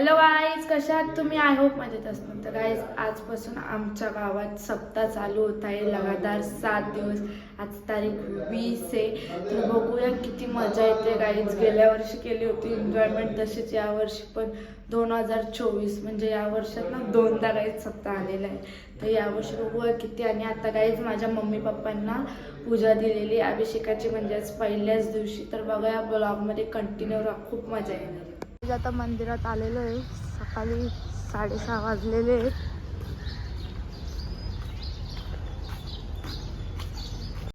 Hello guys, कशा आहात तुम्ही? आय होप मजेत असणार. तर गाईज, आजपासून आमच्या गावात सप्ताह चालू होत आहे लगातार 7 दिवस. आज तारीख 20 आहे. तर बघूया किती मजा येते गाईज. गेल्या वर्षी केली होती एन्जॉयमेंट, तशीच यावर्षी पण 2024 म्हणजे या वर्षात ना दोनदा गाईज सप्ताह आलेला आहे. तर यावर्षी बघूया किती. आणि आता गाईज माझ्या मम्मी पप्पांना पूजा दिलेली अभिषेकाची, म्हणजेच पहिल्याच दिवशी. तर बघूया ब्लॉगमध्ये कंटिन्यू राहा, खूप मजा येणार. आता मंदिरात आलेलो आहे. सकाळी 6:30 वाजलेले आहेत.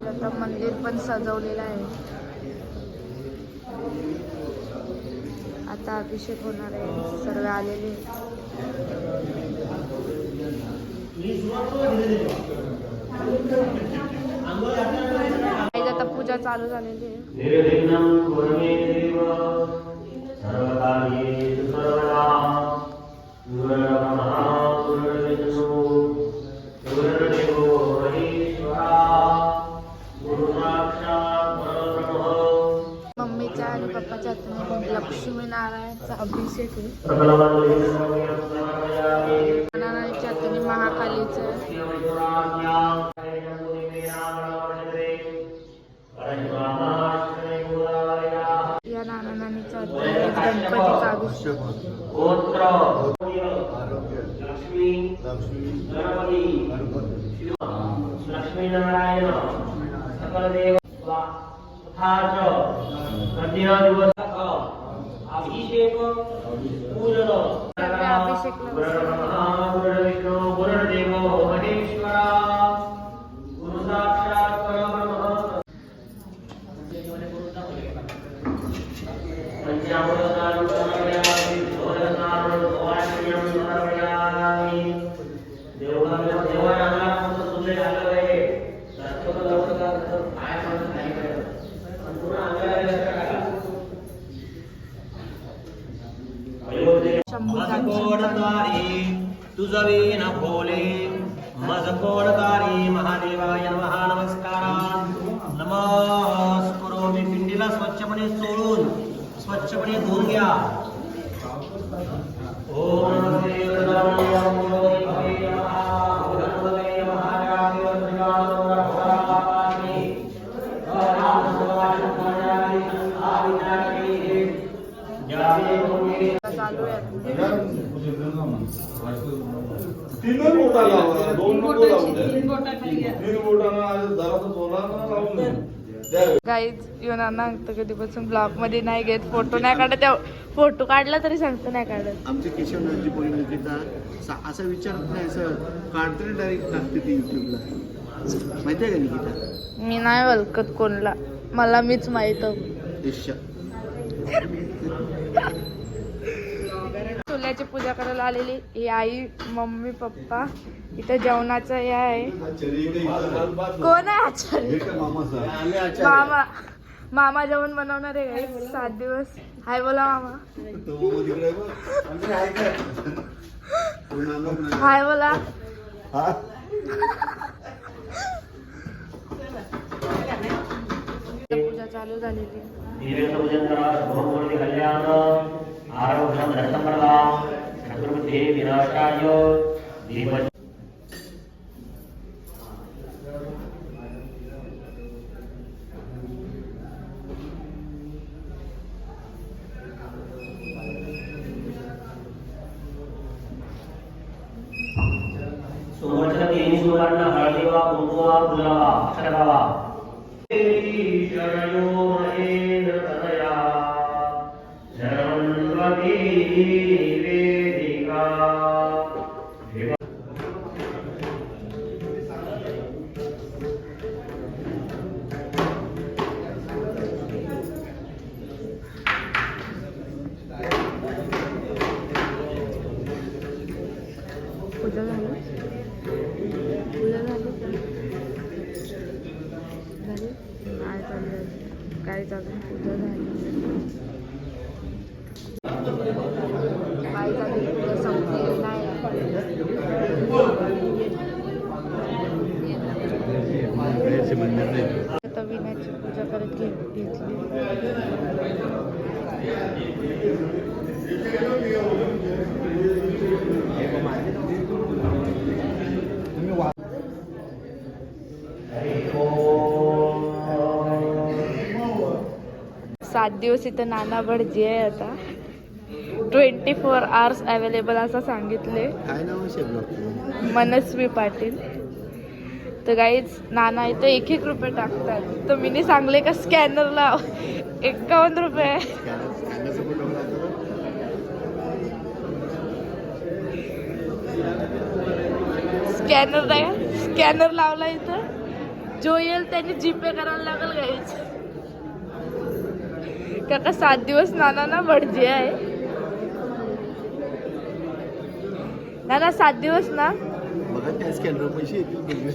आता मंदिर पण सजवलेलं आहे. आता अभिषेक होणार आहे. सर्व आलेले आता पूजा चालू झालेली आहे. मम्मीच्या आणि पप्पाच्या हातून लक्ष्मीनारायणचा अभिषेक आहे. नारायणच्या हातून महाकालीचं. या नानांचा गणपतीचा अभिषेक. लक्ष्मीनारायण सकल देव अभिषेक पूजन तुझवे न भोले मज कोणकारी महादेवाय नमः. नमस्कार नमस्कारो. मी पिंडीला स्वच्छपणे चोळून स्वच्छपणे धुवून घ्या. ओम चालू आहे. तीन बोटा लावा, दोन नको लावू द्या. तीन बोटांना जरा सोना लावून द्या. गाईज, योनांना कधीपासून ब्लॉग मध्ये नाही घेत, फोटो नाही काढत. फोटो काढला तरी सांगतो नाही काढत. आमचे केशव नंदी निकिता असा विचारत नाही, असं काढते डायरेक्ट टाकते ती युट्यूबला. माहिती आहे का निकिता? मी नाही ओळखत कोणला, मला मीच माहित. चुल्याची पूजा करायला आलेली ही आई, मम्मी, पप्पा. इथं जेवणाचं हे आहे. कोण आहे आचार्य? मामा. मामा जेवण बनवणार आहे 7 दिवस. हाय बोला मामा. हाय बोला. पूजा चालू झालेली. समोरच्या तिन्ही सुरांना हळदी वा कुंकू वा फुलावा अक्षर लावा. पूजा झाली. पूजा झाली झाली. काय चाललं? काय चालू? पूजा झाली. काय झाली? पूजा संपली नाही. आता विनाची पूजा करत घेतली. 7 दिवस इथं नाना भटजी आहे आता 24 आवर्स अवेलेबल असं सांगितले काय नाव आहे ब्लॉग मनस्वी पाटील. तर गाईज नाना इथं 1-1 रुपये टाकतात. तर मी सांगले का स्कॅनर लाव 51 रुपये. स्कॅनर लावला इथं. जो येईल त्यांनी जीपे करायला लागेल गाईज. काका 7 दिवस नाना ना भटजी आहे. नाना 7 दिवस ना बघा त्या स्कॅनर पैसे येतील.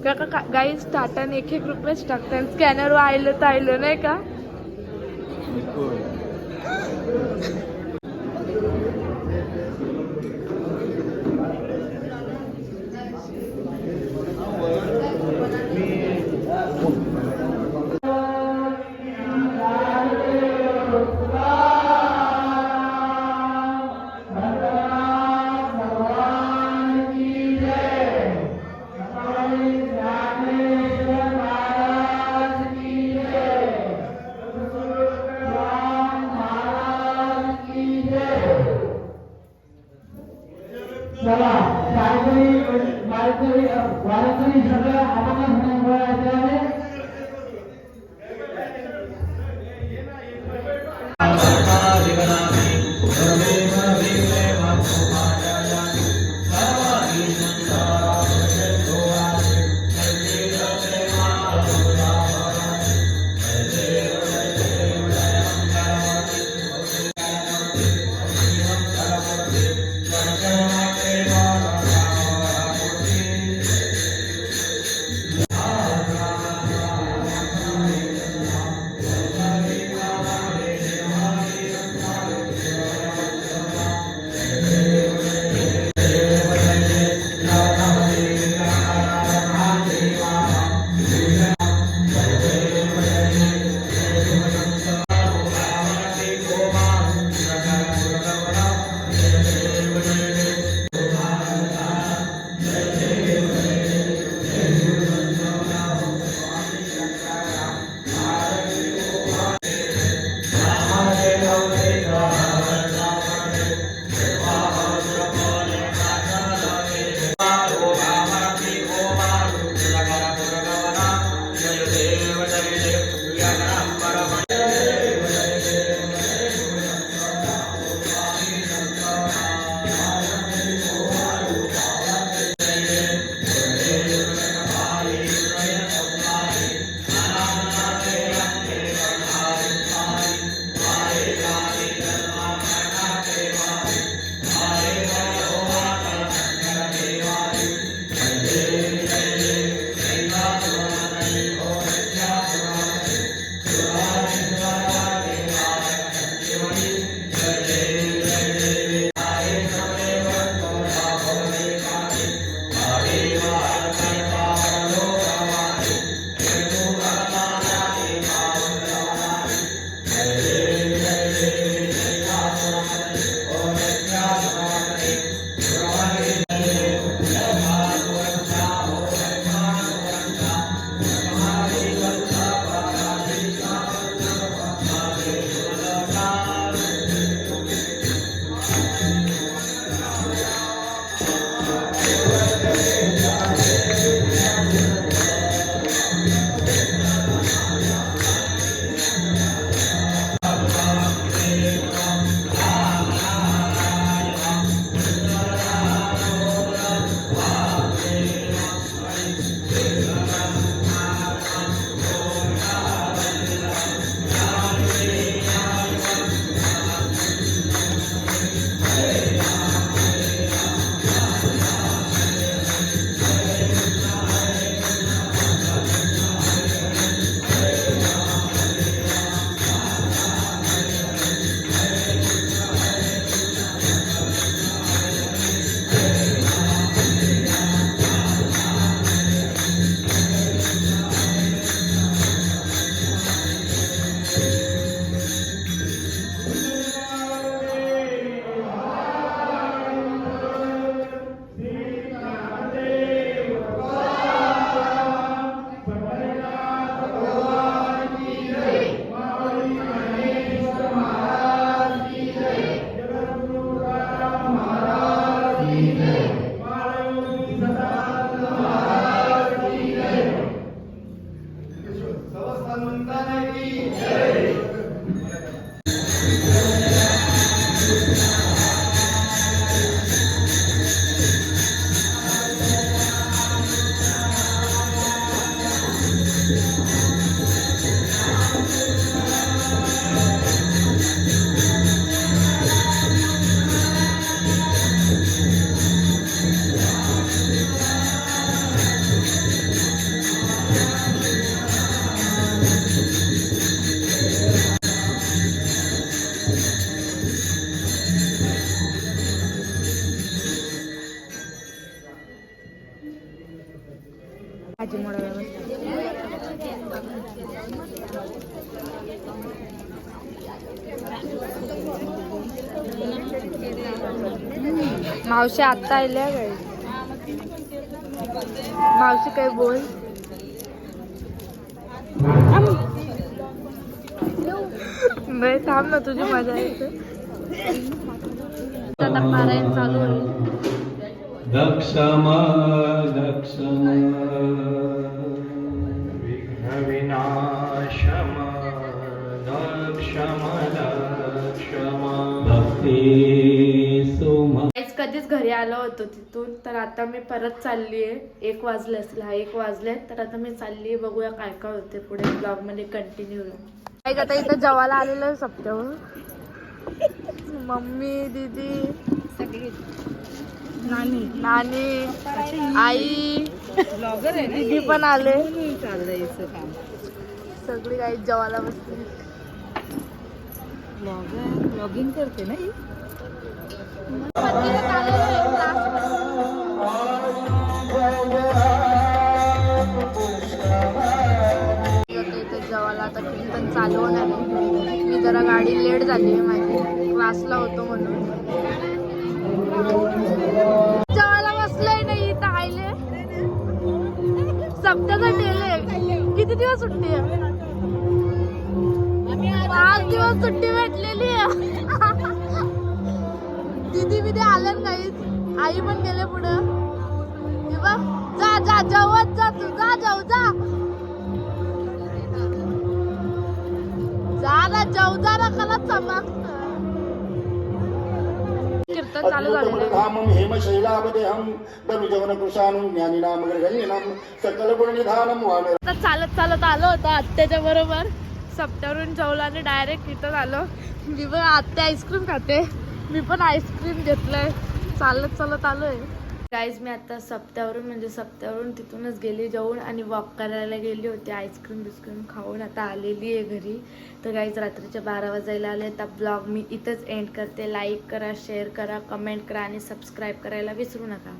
काका गाईज टाटाने 1-1 रुपयेच टाकतात. स्कॅनर आयलं तर आयलं नाही का. मावशी आत्ता आल्या काय? मावशी काय बोल. नाही थांब ना, तुझी मजा येते. आता पारायण चालू होईल. दक्षमा दक्षमा विघ्नविनाशम दक्षम दक्षमा भक्ती सुम. कधीच घरी आलो होतो तिथून, तर आता मी परत चालली आहे. 1 वाजले असेल, 1 वाजले, तर आता मी चालली आहे. बघूया काय काय होते पुढे ब्लॉग मध्ये कंटिन्यू. आता इथं जेवायला आलेलं आहे सप्त्यावर. मम्मी, दीदी, नानी, आई, दीदी पण आले. सगळी काही जेवायला बसली. ब्लॉगिंग करते ना ही. जेवायला आता कीर्तन चालू होणार आहे. मी जरा गाडी लेट झाली आहे, माझी क्लासला होतो म्हणून. जेवायला बसलंय नाही इथं आले. सप्त्याचा डेले. किती दिवस सुट्टी आहे? 5 दिवस सुट्टी भेटलेली आहे. दीदी बिदी आल्या काहीच. आई पण गेले पुढं. जा जा जेवत जा, तू जा, जाऊ जा, जा ना, जाऊ जा ना. कला चमक. कीर्तन चालू झालेलं आहे. धामं हेमशैलावदेहं तनुजवनकृशानं ज्ञानिनामग्रगण्यनं सकलगुणनिधानं वामे. आता चालत आलो होतो आत्याच्या बरोबर. सप्त्यावरून जेवलं आणि डायरेक्ट इथं आलो. मी पण आत्या आईस्क्रीम खाते, मी पण आईस्क्रीम घेतलंय. चालत आलोय. गाईज मी आता सप्त्यावरून तिथूनच गेली जाऊन आणि वॉक करायला गेली होती. आईस्क्रीम बिस्क्रीम खाऊन आता आलेली आहे घरी. तर गाईज रात्रीच्या 12 वाजायला आले. आता ब्लॉग मी इथंच एंड करते. लाईक करा, शेअर करा, कमेंट करा आणि सबस्क्राईब करायला विसरू नका.